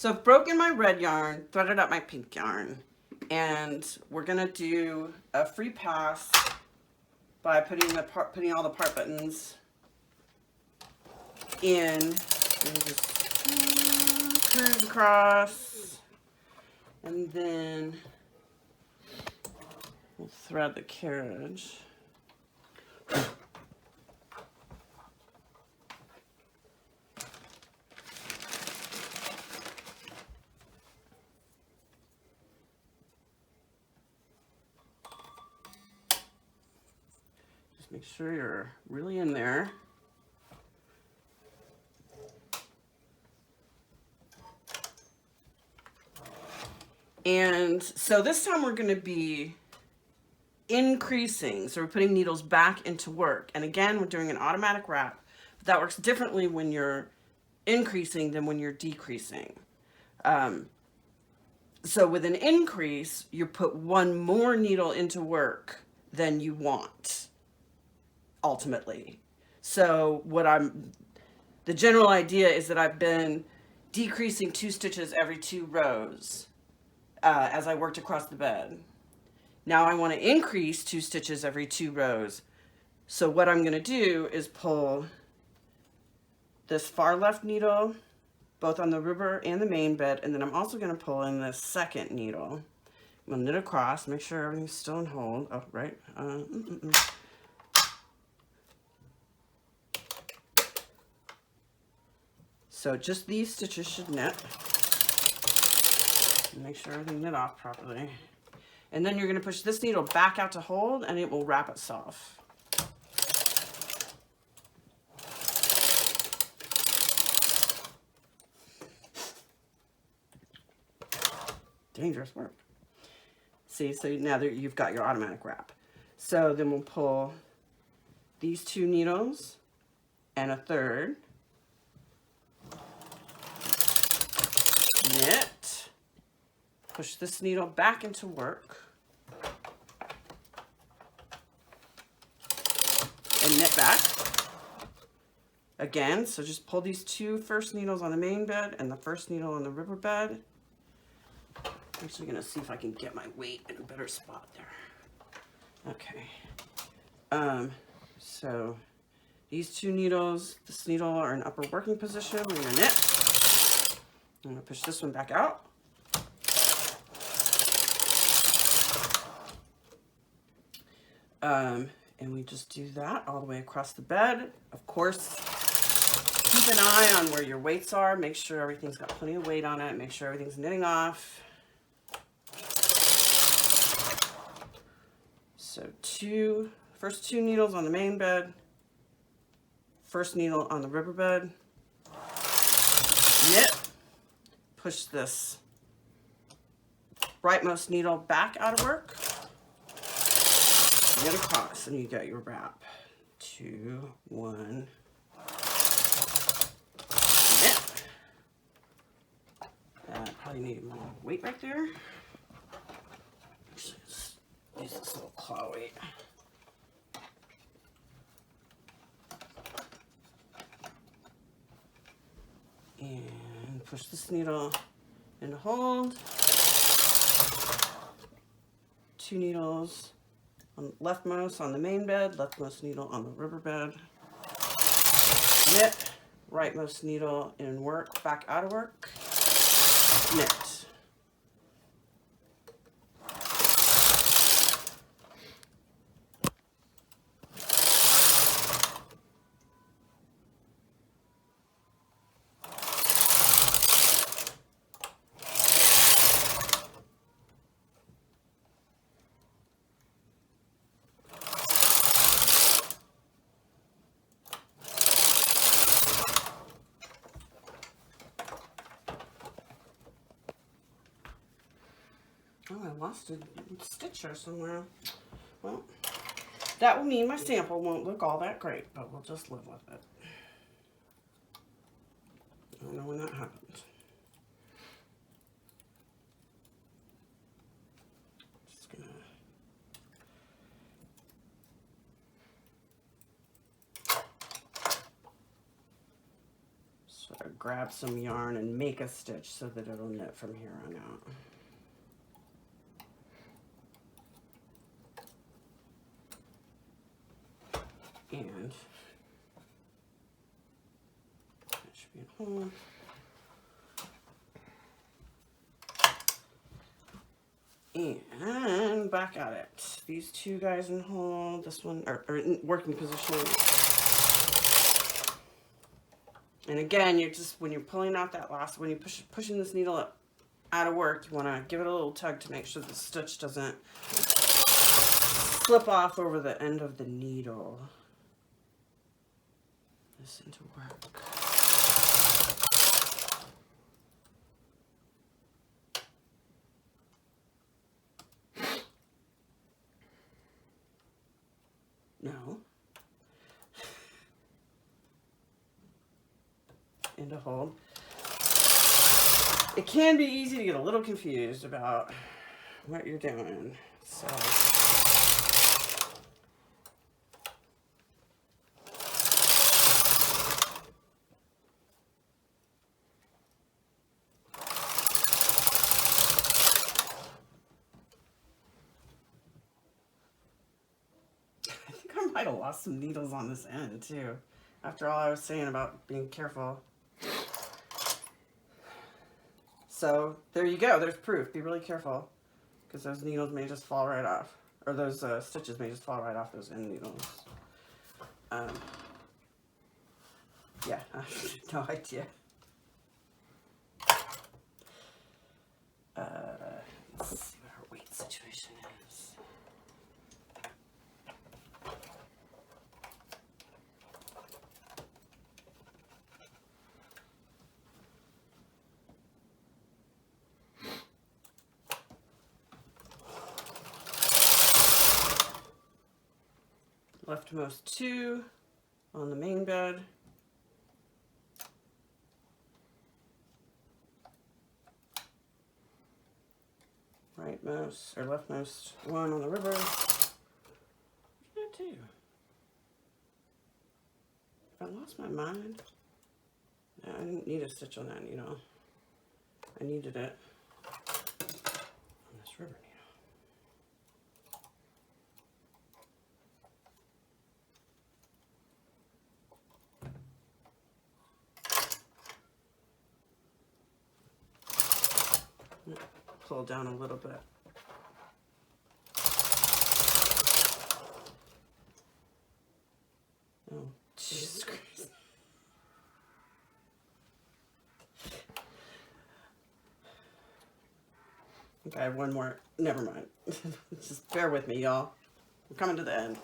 So I've broken my red yarn, threaded up my pink yarn, and we're gonna do a free pass by putting all the part buttons in and just curve across, and then we'll thread the carriage. Just make sure you're really in there. And so this time we're going to be increasing. So we're putting needles back into work. And again, we're doing an automatic wrap. But that works differently when you're increasing than when you're decreasing. So with an increase, you put one more needle into work than you want, ultimately. So the general idea is that I've been decreasing 2 stitches every 2 rows. As I worked across the bed. Now I want to increase 2 stitches every 2 rows. So what I'm going to do is pull this far left needle, both on the river and the main bed, and then I'm also going to pull in this second needle. I'm going to knit across, make sure everything's still in hold. Oh, right. So just these stitches should knit. Make sure everything knit off properly. And then you're going to push this needle back out to hold and it will wrap itself. Dangerous work. See, so now that you've got your automatic wrap. So then we'll pull these 2 needles and a third. Knit. Push this needle back into work and knit back again. So just pull these 2 first needles on the main bed and the first needle on the river bed. I'm actually going to see if I can get my weight in a better spot there. Okay. So these 2 needles, this needle are in upper working position. We're going to knit. I'm going to push this one back out. And we just do that all the way across the bed. Of course, keep an eye on where your weights are. Make sure everything's got plenty of weight on it. Make sure everything's knitting off. So first 2 needles on the main bed, first needle on the river bed, knit, push this rightmost needle back out of work, knit across, and you got your wrap. 2, 1, knit. Probably need more weight right there. Actually, let's use this little claw weight. And push this needle into hold. 2 needles on leftmost on the main bed, leftmost needle on the river bed. Knit, rightmost needle in work, back out of work. Knit. Oh, I lost a stitch there somewhere. Well, that will mean my sample won't look all that great, but we'll just live with it. I don't know when that happens. Just gonna sort of grab some yarn and make a stitch so that it'll knit from here on out. And that should be in hole. And back at it. These two guys in hole, this one are in working position. And again, you're just, when you're pulling out that last, when you're pushing this needle up out of work, you want to give it a little tug to make sure the stitch doesn't slip off over the end of the needle. This into work. No. Into hold. It can be easy to get a little confused about what you're doing. So I might have lost some needles on this end too, after all I was saying about being careful. So there you go, there's proof. Be really careful, because those needles may just fall right off, or those stitches may just fall right off those end needles. Yeah, I have no idea. Let's see what our weight situation is. Leftmost 2 on the main bed. Rightmost or leftmost 1 on the river. What did I do? Have I lost my mind? No, I didn't need a stitch on that needle. I needed it on this river needle. Pull down a little bit. Oh, Jesus Christ. Okay, I have one more. Never mind. Just bear with me, y'all. We're coming to the end.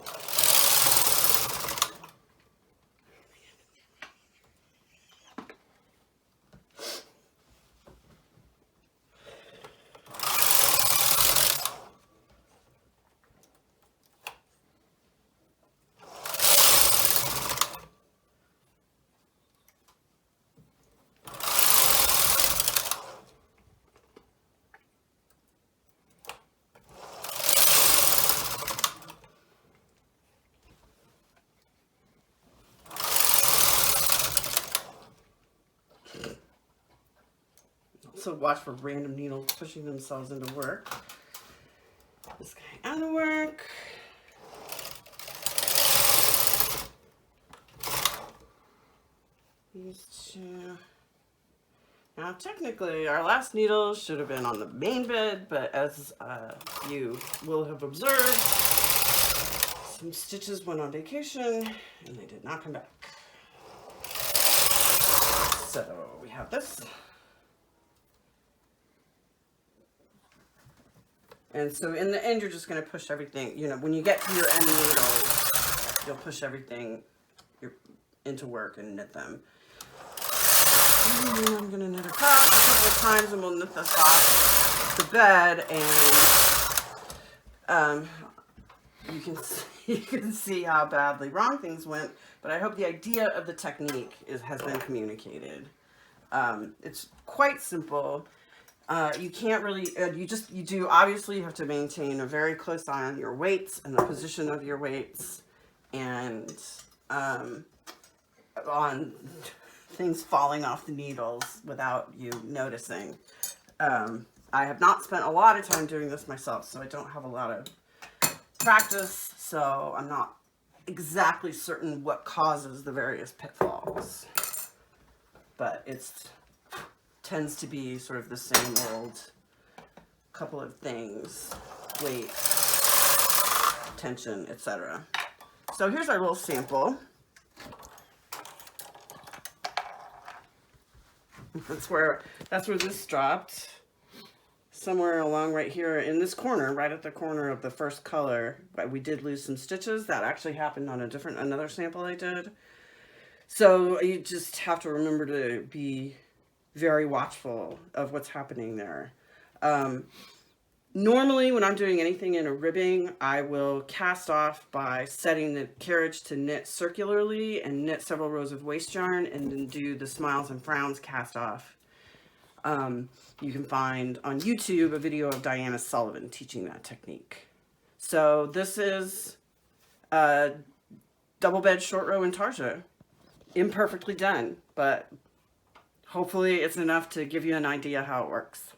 So watch for random needles pushing themselves into work. This guy out of work. These two. Now technically our last needle should have been on the main bed, but as you will have observed, some stitches went on vacation and they did not come back. So we have this. And so in the end, you're just going to push everything, you know, when you get to your end needles, you'll push everything into work and knit them. And I'm going to knit across a couple of times and we'll knit this off the bed, and you can see how badly wrong things went, but I hope the idea of the technique has been communicated. It's quite simple. You can't really, obviously you have to maintain a very close eye on your weights and the position of your weights, and on things falling off the needles without you noticing. I have not spent a lot of time doing this myself, so I don't have a lot of practice, so I'm not exactly certain what causes the various pitfalls. But it tends to be sort of the same old couple of things: weight, tension, etc. So here's our little sample. That's where this dropped. Somewhere along right here in this corner, right at the corner of the first color, but we did lose some stitches. That actually happened on another sample I did. So you just have to remember to be very watchful of what's happening there. Normally when I'm doing anything in a ribbing, I will cast off by setting the carriage to knit circularly and knit several rows of waste yarn, and then do the smiles and frowns cast off. You can find on YouTube a video of Diana Sullivan teaching that technique. So this is a double bed short row Intarsia. Imperfectly done, but hopefully it's enough to give you an idea how it works.